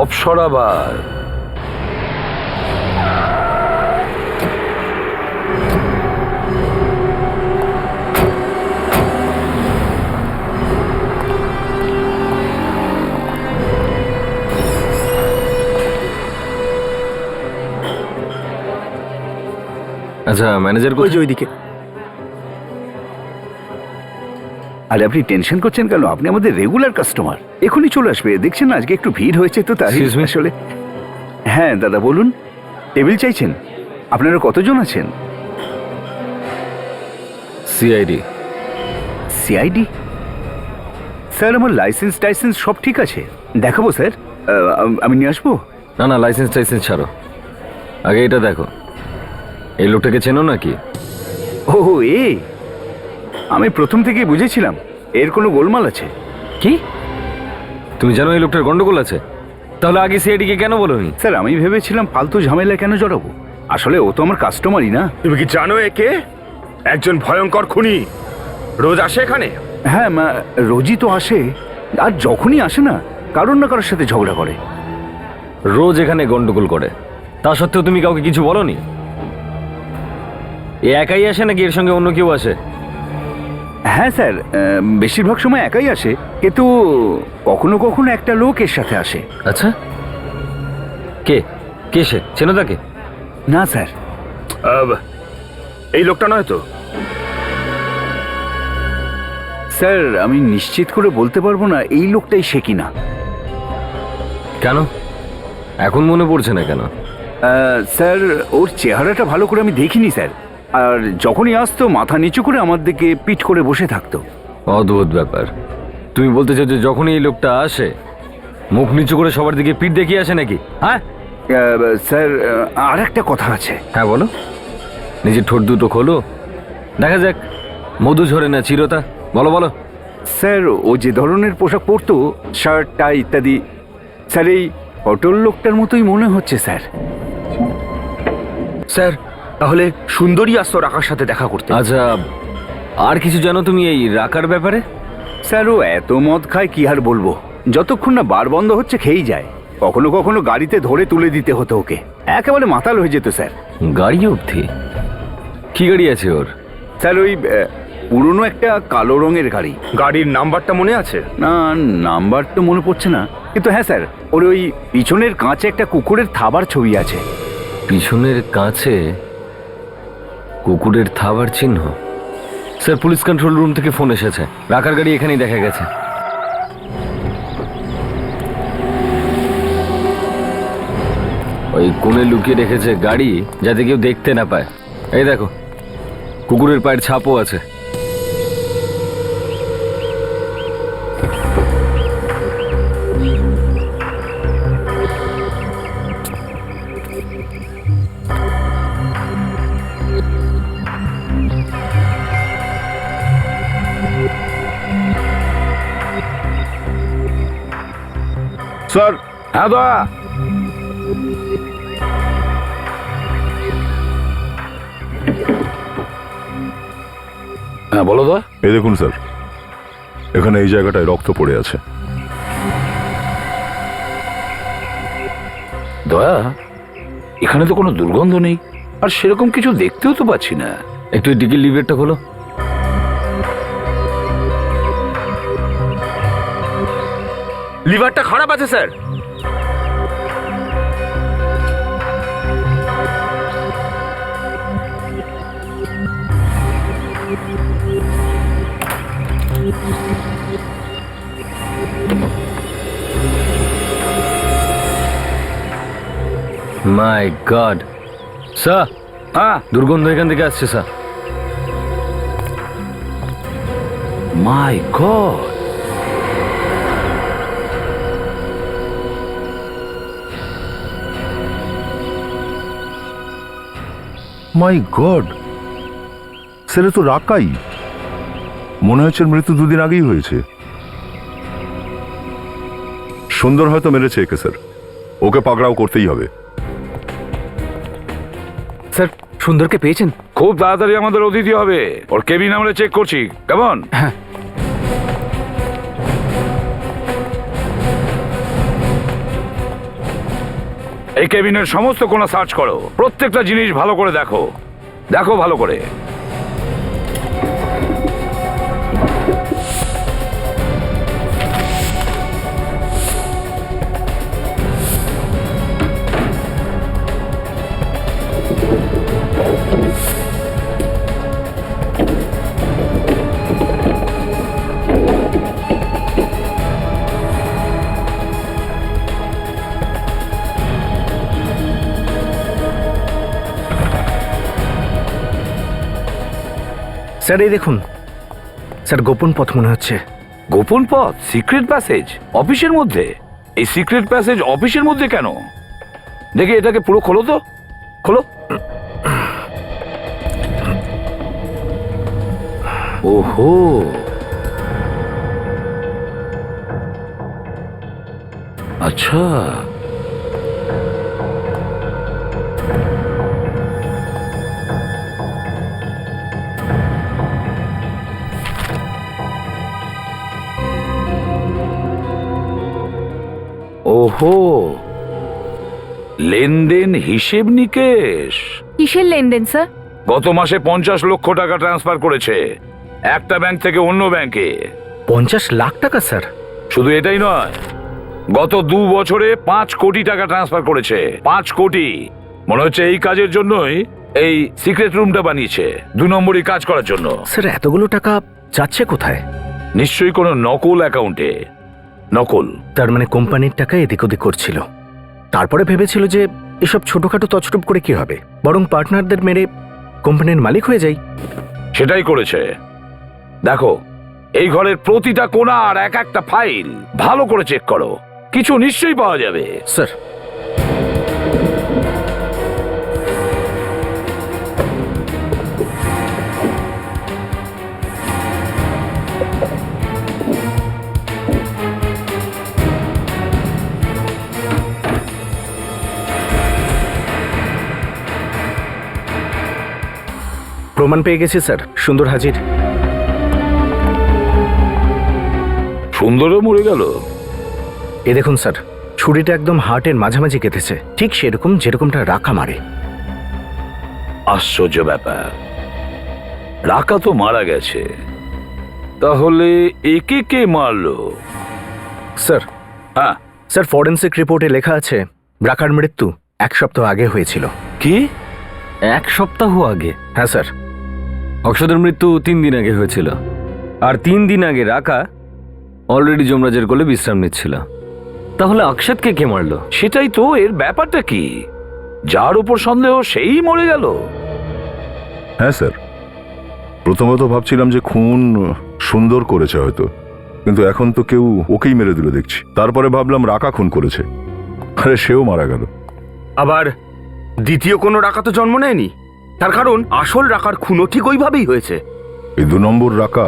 অপসরাবার? আচ্ছা ম্যানেজার ওই যে ওইদিকে। আরে আপনি টেনশন করছেন কেন? আপনি আমাদের রেগুলার কাস্টমার, এখনই চলে আসবে। দেখছেন না আজকে একটু ভিড় হয়েছে তো তাই। Excuse me? আসলে হ্যাঁ দাদা বলুন, টেবিল চাইছেন? আপনারা কতজন আছেন? সিআইডি। সিআইডি? স্যার আমার লাইসেন্স টাইসেন্স সব ঠিক আছে, দেখাবো স্যার। আমি নিয়ে আসবো? না না, লাইসেন্স টাইসেন্স ছাড়ো, আগে এটা দেখো। এই লোকটাকে চেনো নাকি? ও এ, আমি প্রথম থেকেই বুঝেছিলাম এর কোনো গোলমাল আছে। কি তুমি জানো এই লোকটার গন্ডগোল আছে? তাহলে আগে সিআইডি কে কেন বলোনি? স্যার আমি ভেবেছিলাম ফালতু ঝামেলা কেন জড়াবো, আসলে ও তো আমার কাস্টমারই না। তুমি কি জানো একে? একজন ভয়ঙ্কর খুনি, রোজ আসে এখানে। হ্যাঁ রোজই তো আসে, আর যখনই আসে না কারোর না কারোর সাথে ঝগড়া করে। রোজ এখানে গন্ডগোল করে, তা সত্ত্বেও তুমি কাউকে কিছু বলোনি? এ একাই আসে নাকি এর সঙ্গে অন্য কেউ আসে? হ্যাঁ স্যার, বেশিরভাগ সময় একাই আসে, কিন্তু কখনো কখনো একটা লোক এর সাথে আসে। আচ্ছা, কে কে সে? চেনো তাকে? না স্যার। এই লোকটা নয় তো? স্যার আমি নিশ্চিত করে বলতে পারবো না এই লোকটাই সে কিনা। কেন এখন মনে পড়ছে না কেন? স্যার ওর চেহারাটা ভালো করে আমি দেখিনি স্যার, আর যখনই আসতো মাথা নিচু করে আমার দিকে পিঠ করে বসে থাকতো। অদ্ভুত ব্যাপার। তুমি বলতে চাও যে যখনই এই লোকটা আসে মুখ নিচু করে সবার দিকে পিঠ দেখিয়ে আসে নাকি? হ্যাঁ স্যার আর একটা কথা আছে। হ্যাঁ বলো। নিজের ঠোঁট দুটো খোলো, দেখা যাক মধু ঝরে না চিরতা। বলো বলো। স্যার ও যে ধরনের পোশাক পরতো, শার্ট টাই ইত্যাদি, স্যার এই অটল লোকটার মতোই মনে হচ্ছে স্যার। স্যার তাহলে সুন্দরী আসতো রাকার সাথে দেখা করতে। আচ্ছা, আর কিছু জানো তুমি এই রাকার ব্যাপারে? স্যার ও এত মদ খায় কি আর বলবো, যতক্ষণ না বার বন্ধ হচ্ছে খেয়েই যায়। কখনো কখনো গাড়িতে ধরে তুলে দিতে হতো ওকে, একেবারে মাতাল হয়ে যেত স্যার। গাড়ি অবধি? কি গাড়ি আছে ওর? স্যার ওই পুরনো একটা কালো রঙের গাড়ি। গাড়ির নাম্বারটা মনে আছে? না নাম্বার তো মনে পড়ছে না, কিন্তু হ্যাঁ স্যার ওর ওই পিছনের কাঁচে একটা কুকুরের থাবার ছবি আছে। পিছনের কাছে কুকুরের থাবার চিহ্ন? স্যার পুলিশ কন্ট্রোল রুম থেকে ফোন এসেছে, রাকার গাড়ি এখানেই দেখা গেছে। ওই কোণে লুকিয়ে রেখেছে গাড়ি, যাতে কেউ দেখতে না পায়। এই দেখো, কুকুরের পায়ের ছাপও আছে। স্যার। হ্যাঁ দয়া। হ্যাঁ বলো দয়া। এই দেখুন স্যার, এখানে এই জায়গাটায় রক্ত পড়ে আছে। দয়া, এখানে তো কোনো দুর্গন্ধ নেই, আর সেরকম কিছু দেখতেও তো পাচ্ছি না। একটু ডিকির লিভারটা খোলো। লিভারটা খারাপ আছে স্যার। মাই গড স্যার, হ্যাঁ, দুর্গন্ধ এখান থেকে আসছে স্যার। মাই গড, মাই গড, ছেলে তো রাকাই। মনে হচ্ছে মৃত্যু দুদিন আগেই হয়েছে। সুন্দর হয়তো মেরেছে একে স্যার, ওকে পাকড়াও করতেই হবে। স্যার, সুন্দরকে পেয়েছেন? খুব তাড়াতাড়ি আমাদের অতিথি হবে। ওর কেবিন আমরা চেক করছি, কেমন? হ্যাঁ। এই কেবিনের সমস্ত কোণা সার্চ করো, প্রত্যেকটা জিনিস ভালো করে দেখো, দেখো ভালো করে। স্যার এই দেখুন, স্যার গোপন পথ মনে হচ্ছে। গোপন পথ? সিক্রেট প্যাসেজ অফিসের মধ্যে? এই সিক্রেট প্যাসেজ অফিসের মধ্যে কেন? দেখি এটাকে পুরো খোলো তো, খোলো। ওহো, আচ্ছা। ওহো, লেনদেন হিসেব নিকেশ। কিসের লেনদেন স্যার? গত মাসে 50 লক্ষ টাকা ট্রান্সফার করেছে একটা ব্যাংক থেকে অন্য ব্যাংকে। 50 লাখ টাকা স্যার? শুধু এটাই নয়, গত 2 বছরে 5 কোটি টাকা ট্রান্সফার করেছে। 5 কোটি। মনে হচ্ছে এই কাজের জন্যই এই সিক্রেট রুমটা বানিয়েছে, 2 নম্বরই কাজ করার জন্য। স্যার এতগুলো টাকা যাচ্ছে কোথায়? নিশ্চয়ই কোনো নকল অ্যাকাউন্টে। নকল? তার মানে কোম্পানির টাকা এদিক ওদিক করছিল, তারপরে ভেবেছিল যে এসব ছোটখাটো তছরূপ করে কি হবে, বরং পার্টনারদের মেরে কোম্পানির মালিক হয়ে যাই। সেটাই করেছে। দেখো, এই ঘরের প্রতিটা কোণা আর এক একটা ফাইল ভালো করে চেক করো, কিছু নিশ্চয়ই পাওয়া যাবে। স্যার প্রমাণ পেয়ে গেছি স্যার, সুন্দর হাজির। সুন্দরও মরে গেল? এ দেখুন স্যার, ছুরিটা একদম হার্টের মাঝামাঝি কেটেছে, ঠিক সেরকম যেরকমটা রাখা মারে। আশ্চর্য ব্যাপার, রাকা তো মারা গেছে, তাহলে একে কে মারলো? স্যার, হ্যাঁ স্যার ফরেন্সিক রিপোর্টে লেখা আছে রাকার মৃত্যু 1 সপ্তাহ আগে হয়েছিল। কি? 1 সপ্তাহ আগে? হ্যাঁ স্যার। অক্ষতের মৃত্যু 3 দিন আগে হয়েছিল, আর 3 দিন আগে রাকা অলরেডি যমরাজের কোলে বিশ্রাম নিচ্ছিল। তাহলে অক্ষতকে কে মারলো? সেটাই তো, এর ব্যাপারটা কি? যার উপর সন্দেহ সেই মরে গেল? হ্যাঁ স্যার, প্রথমত ভাবছিলাম যে খুন সুন্দর করেছে হয়তো, কিন্তু এখন তো কেউ ওকেই মেরে দিল দেখছি। তারপরে ভাবলাম রাকা খুন করেছে, আরে সেও মারা গেল। আবার দ্বিতীয় কোনো রাকা তো জন্ম নেয়নি, তার কারণ আসল রাকার খুনও ঠিক ওইভাবেই হয়েছে। এই 2 নম্বর রাকা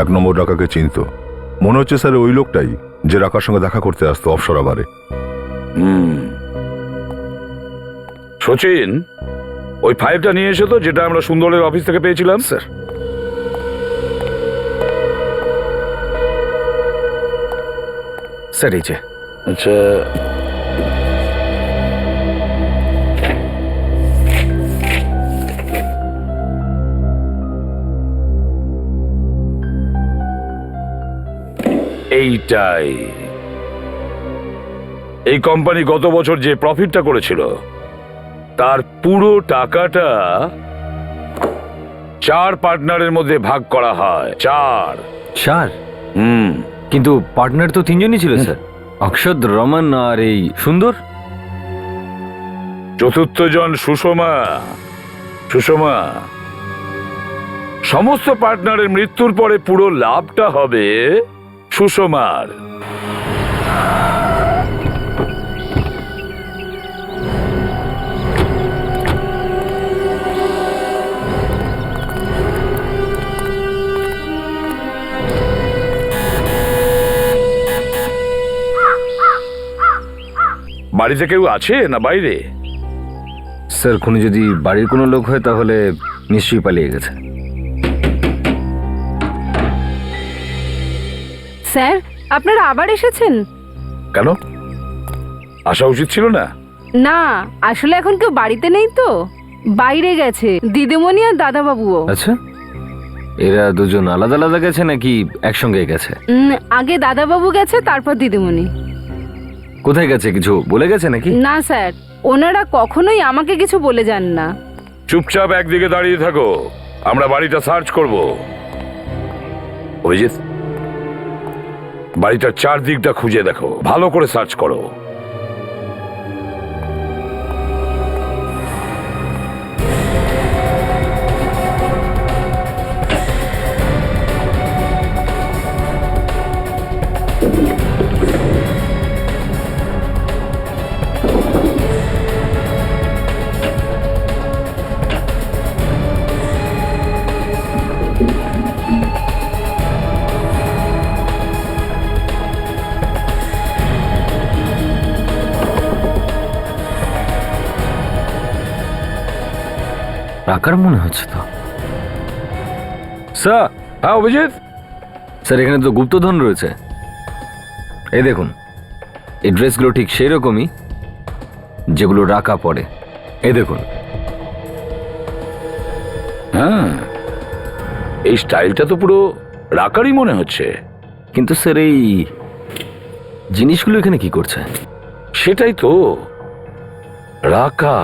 1 নম্বর রাকাকে চিনত। মনে হচ্ছে স্যার ওই লোকটাই যে রাকার সঙ্গে দেখা করতে আসতো অফশোরাবারে। সচিন, ওই ফাইলটা নিয়ে এসো তো, যেটা আমরা সুন্দরের অফিস থেকে পেয়েছিলাম। স্যার স্যার এই যে। আচ্ছা, এইটাই। এই কোম্পানি গত বছর যে প্রফিটটা করেছিল তার পুরো টাকাটা 4 পার্টনারের মধ্যে ভাগ করা হয় 4। স্যার হুম, কিন্তু পার্টনার তো 3 জনই ছিল স্যার, অক্ষত, রমন আর এই সুন্দর। চতুর্থ জন সুষমা। সুষমা, সমস্ত পার্টনারের মৃত্যুর পরে পুরো লাভটা হবে সুষমার। বাড়িতে কেউ আছে না বাইরে? স্যার খুনি যদি বাড়ির কোনো লোক হয় তাহলে নিশ্চয়ই পালিয়ে গেছে। স্যার, আপনারা আবার এসেছেন? কেন, আসা উচিত ছিল না? না, আসলে এখন কেউ বাড়িতে নেই তো, বাইরে গেছে দিদিমণি আর দাদাবাবুও। আচ্ছা, এরা দুজন আলাদা আলাদা গেছে নাকি একসঙ্গে গেছে? আগে দাদাবাবু গেছে, তারপর দিদিমণি। কোথায় গেছে, কিছু বলে গেছে নাকি? না স্যার, ওনারা কখনোই আমাকে কিছু বলে যান না। চুপচাপ একদিকে দাঁড়িয়ে থাকো, আমরা বাড়িটা সার্চ করব। অভিজিৎ, বাড়িটার চারদিকটা খুঁজে দেখো, ভালো করে সার্চ করো। রাকার মনে হচ্ছে তো। স্যার, হ্যাঁ অভিজিৎ, স্যার এখানে তো গুপ্তধন রয়েছে। এই দেখুন, এই ড্রেসগুলো ঠিক সেই রকমই যেগুলো রাকা পরে। এই দেখুন। হ্যাঁ, এই স্টাইলটা তো পুরো রাকারই মনে হচ্ছে। কিন্তু স্যার এই জিনিসগুলো এখানে কি করছে? সেটাই তো, রাকা।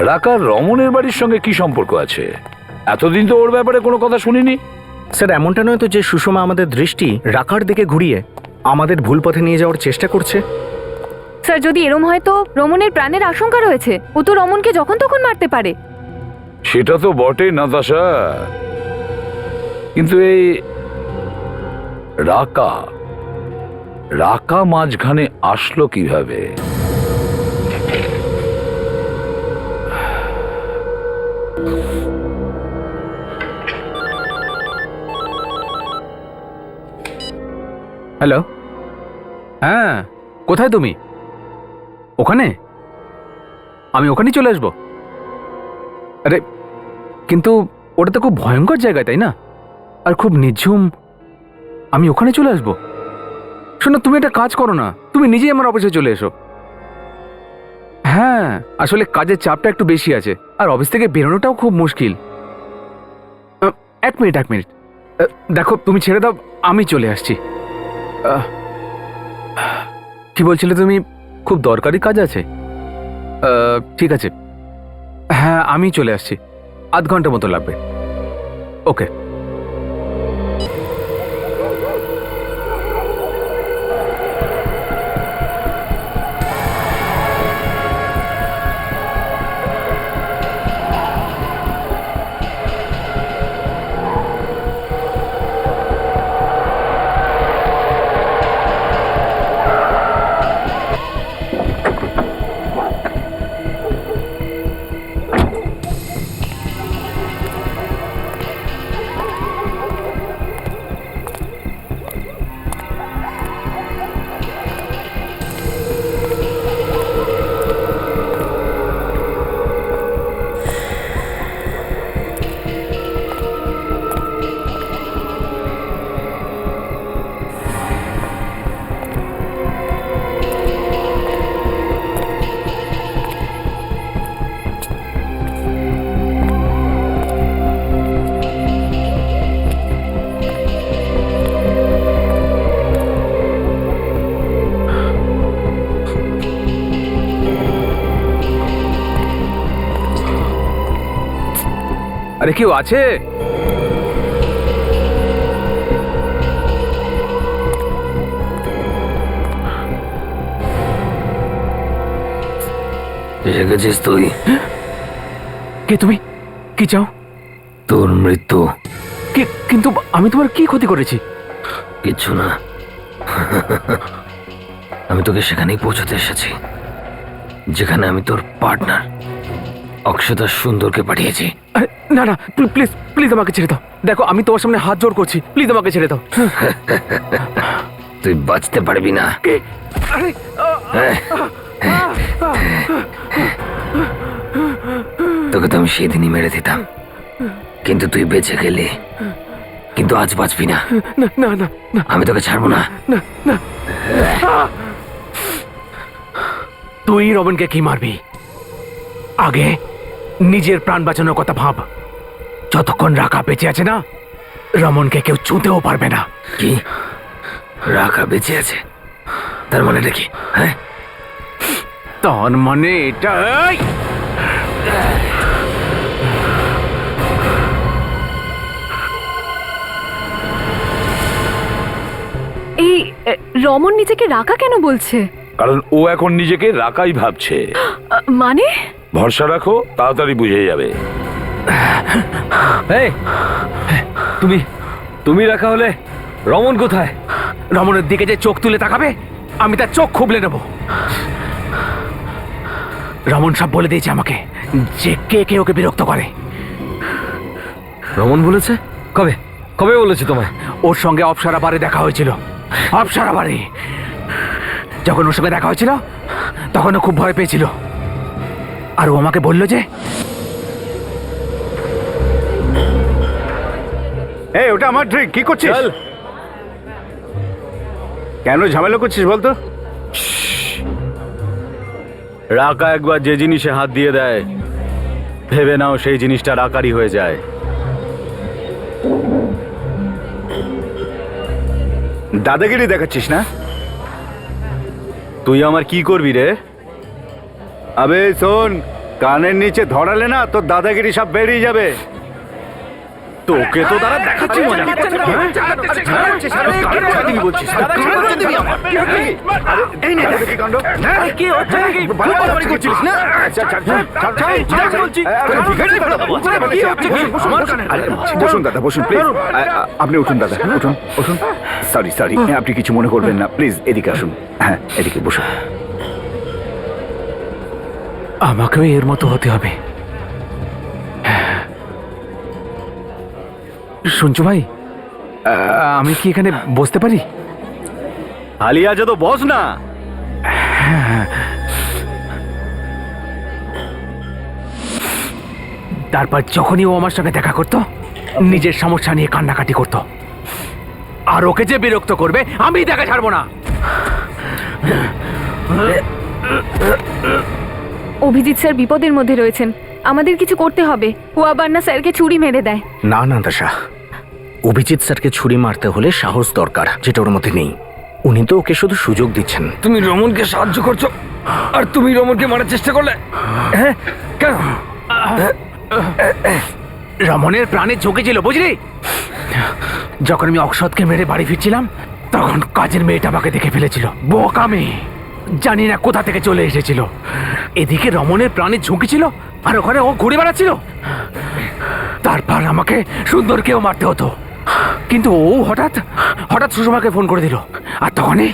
রাকার রমনের বাড়ির সঙ্গে কি সম্পর্ক আছে? এতদিন তো ওর ব্যাপারে কোনো কথা শুনিনি। স্যার এমনটা নয় তো যে সুষমা আমাদের দৃষ্টি রাকার দিকে ঘুরিয়ে আমাদের ভুল পথে নিয়ে যাওয়ার চেষ্টা করছে? স্যার যদি এরম হয় তো রমনের প্রাণের আশঙ্কা রয়েছে, ও তো রমনকে যখন তখন মারতে পারে। সেটা তো বটে নাতাশা, কিন্তু এই রাকা রাকা মাঝখানে আসলো কিভাবে? হ্যালো, হ্যাঁ কোথায় তুমি? ওখানে? আমি ওখানেই চলে আসবো। আরে কিন্তু ওটা তো খুব ভয়ঙ্কর জায়গা, তাই না? আর খুব নিঝুম। আমি ওখানে চলে আসবো? শোনো, তুমি একটা কাজ করো না, তুমি নিজেই আমার অফিসে চলে এসো। হ্যাঁ, আসলে কাজের চাপটা একটু বেশি আছে, আর অফিস থেকে বেরোনোটাও খুব মুশকিল। 1 মিনিট 1 মিনিট, দেখো তুমি ছেড়ে দাও, আমি চলে আসছি। কি বলছিলে তুমি? খুব দরকারি কাজ আছে? ঠিক আছে, হ্যাঁ আমি চলে আসছি, আধ ঘন্টা মতো লাগবে। ওকে। আরে কেউ আছে? এসে গেছিস তুই? কে তুমি? কি চাও? তোর মৃত্যু। কিন্তু আমি তোমার কি ক্ষতি করেছি? কিচ্ছু না। আমি তোকে সেখানেই পৌঁছতে এসেছি যেখানে আমি তোর পার্টনার অক্ষতা সুন্দরকে পাঠিয়েছি। আরে, না না, প্লিজ প্লিজ আমাকে ছেড়ে দাও। দেখো আমি তোমার সামনে হাত জোড় করছি, প্লিজ আমাকে ছেড়ে দাও। তুই বাঁচতে পারবি না। আরে, তোকে তো আমি সেদিনই মেরে দিতাম, কিন্তু তুই বেঁচে গেলি। কিন্তু আজ বাঁচবি না। না না না না আমি তোকে ছাড়বো না। না না। তুই রমনকে কি মারবি? আগে নিজের প্রাণ বাঁচানোর কথা ভাব। যতক্ষণ রাখা বেঁচে আছে না, রমনকে কেউ ছুঁতেও পারবে না। কি? রাখা বেঁচে আছে? তার মানে দেখি। হ্যাঁ, তার মানে এটাই। এই রমন নিজেকে রাকা কেন বলছে? কারণ ও এখন নিজেকে রাকাই ভাবছে। মানে? ভরসা রাখো, তাড়াতাড়ি বুঝে যাবে। এই, তুমি তুমি রাখা হলে রমন কোথায়? রমনের দিকে যে চোখ তুলে তাকাবে, আমি তার চোখ খুবলে নেব। রমন সব বলে দিয়েছে আমাকে, যে কে কে ওকে বিরক্ত করে। রমন বলেছে? কবে কবে বলেছে তোমায়? ওর সঙ্গে অপসরা বারে দেখা হয়েছিল। অপসরা বারে যখন ওর সঙ্গে দেখা হয়েছিল, তখন ও খুব ভয় পেয়েছিল। আর ও আমাকে বলল যে, এই ওটা আমার ড্রিঙ্ক, কি করছিস? কেন ঝামেলা করছিস বলতো? রাকা একবার যে জিনিসে হাত দিয়ে দেয়, ভেবে নাও সেই জিনিসটা রাকারই হয়ে যায়। দাদাগিরি দেখাচ্ছিস না? তুই আমার কি করবি রে? আবে শোন, কানের নিচে ধরালে না তোর দাদাগিরি সব বেরিয়ে যাবে। তোকে তো তারা দেখাচ্ছি মজা। বসুন দাদা, বসুন প্লিজ। আপনি উঠুন দাদা, উঠুন উঠুন। সরি সরি, আপনি কিছু মনে করবেন না, প্লিজ এদিকে আসুন। হ্যাঁ, এদিকে বসুন। আমাকেও এর মতো হতে হবে। শুনছো ভাই, আমি কি এখানে বসতে পারি? আলিয়া যা তো বস না। তারপর যখনই ও আমার সঙ্গে দেখা করতো, নিজের সমস্যা নিয়ে কান্নাকাটি করতো। আর ওকে যে বিরক্ত করবে, আমি দেখা ছাড়বো না। অভিজিৎ স্যার বিপদের মধ্যে রয়েছেন, আমাদের কিছু করতে হবে। ও আবার না স্যারকে ছুরি মেরে দেয়। না না দাসা, অভিজিৎ স্যারকে ছুরি মারতে হলে সাহস দরকার, যেটা ওর মধ্যে নেই। উনি তো ওকে শুধু সুযোগ দিচ্ছেন। তুমি রমনকে সাহায্য করছো, আর তুমি রমনকে মারার চেষ্টা করলে। হ্যাঁ, কেন? রমনের প্রাণে ঝুঁকি ছিল, বুঝলি? যখন আমি অক্ষতকে মেরে বাড়ি ফিরছিলাম, তখন কাজের মেয়েটা আমাকে দেখে ফেলেছিল। বোকা মেয়ে, জানি না কোথা থেকে চলে এসেছিল। এদিকে রমনের প্রাণে ঝুঁকি ছিল, আর ওখানে ও ঘুরে বেড়াচ্ছিল। তারপর আমাকে সুন্দরকেও মারতে হতো, কিন্তু ও হঠাৎ হঠাৎ সুষমাকে ফোন করে দিল। আর তখনই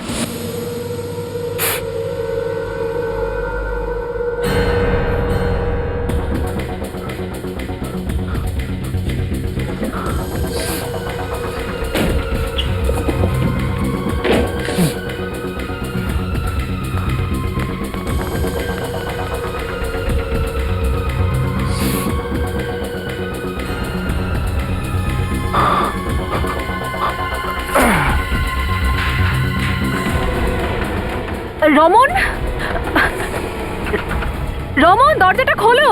রমন, রমন দরজাটা খোলো।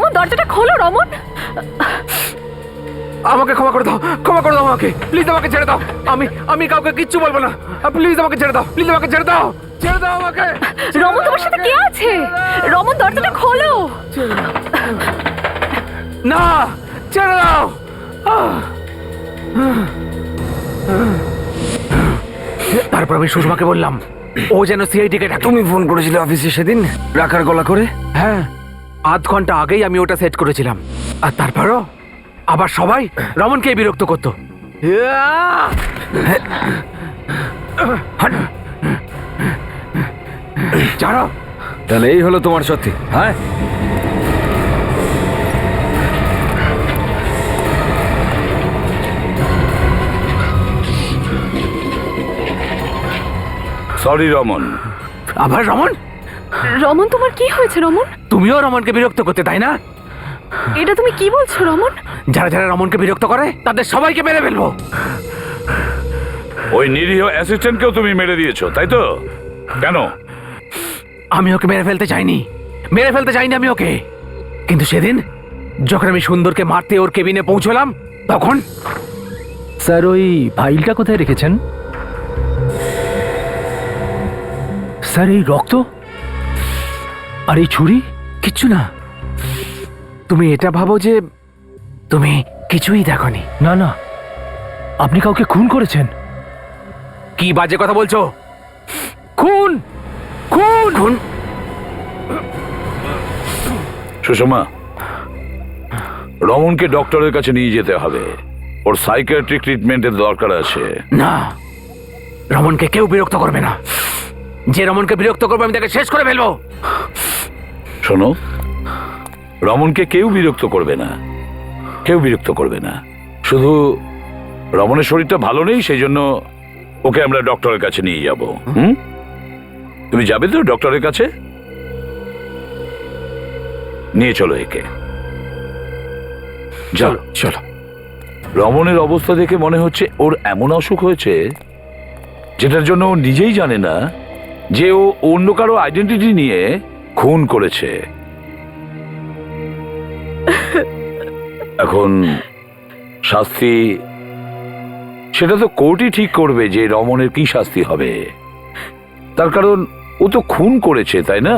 রমন দরজাটা খোলো রমন। আমাকে ক্ষমা করে দাও, ক্ষমা করে দাও আমাকে, প্লিজ আমাকে ছেড়ে দাও। আমি কাউকে কিচ্ছু বলবো না, প্লিজ আমাকে ছেড়ে দাও, প্লিজ আমাকে ছেড়ে দাও, ছেড়ে দাও আমাকে। রমন তোমার সাথে কে আছে? রমন দরজাটা খোলো। না, ছেড়ে দাও। তারপর আমি সুষমাকে বললাম ও যেন সিআইডি কে ডাকে। তুমি ফোন করেছিলে অফিসে সেদিন রাখার গলা করে? হ্যাঁ, আধ ঘন্টা আগেই আমি ওটা সেট করেছিলাম। আর তারপরও আবার সবাই রমনকে বিরক্ত করতো। জানো, তাহলে এই হলো তোমার সত্যি? হ্যাঁ, সরি রমন। আবার রমন? রমন তোমার কি হয়েছে রমন? তুমিও রমনকে বিরক্ত করতে, তাই না? এটা তুমি কি বলছো রমন? যারা যারা রমনকে বিরক্ত করে তাদের সবাইকে মেরে ফেলবো। ওই নিরীহ অ্যাসিস্ট্যান্টকেও তুমি মেরে দিয়েছো, তাই তো? কেন? আমি ওকে মেরে ফেলতে চাইনি, মেরে ফেলতে চাইনি আমি ওকে। কিন্তু সেদিন যখন আমি সুন্দরকে মারতে ওর কেবিনে পৌঁছলাম তখন। স্যার ওই ফাইলটা কোথায় রেখেছেন? স্যার এই রক্ত আর এই ছুরি? কিচ্ছু না। তুমি এটা ভাবো যে তুমি কিছুই দেখোনি। না না, আপনি কাউকে খুন করেছেন। কি বাজে কথা বলছো? খুন, খুন, খুন। সুষমা, রমনকে ডক্টরের কাছে নিয়ে যেতে হবে। ওর সাইকিয়াট্রিক ট্রিটমেন্টের দরকার আছে। না, রমনকে কেউ বিরক্ত করবে না। যে রমনকে বিরক্ত করবে আমি তাকে শেষ করে ফেলবো। শোনো, রমনকে কেউ বিরক্ত করবে না, কেউ বিরক্ত করবে না। শুধু রমনের শরীরটা ভালো নেই, সেই জন্য ওকে আমরা ডক্টরের কাছে নিয়ে যাব। তুমি যাবে তো ডক্টরের কাছে? নিয়ে চলো একে, চলো চলো। রমনের অবস্থা দেখে মনে হচ্ছে ওর এমন অসুখ হয়েছে যেটার জন্য ও নিজেই জানে না যে ও অন্য কারো আইডেন্টিটি নিয়ে খুন করেছে। এখন শাস্তি সেটা তো কোর্টই ঠিক করবে যে রমনের কি শাস্তি হবে। তার কারণ ও তো খুন করেছে, তাই না?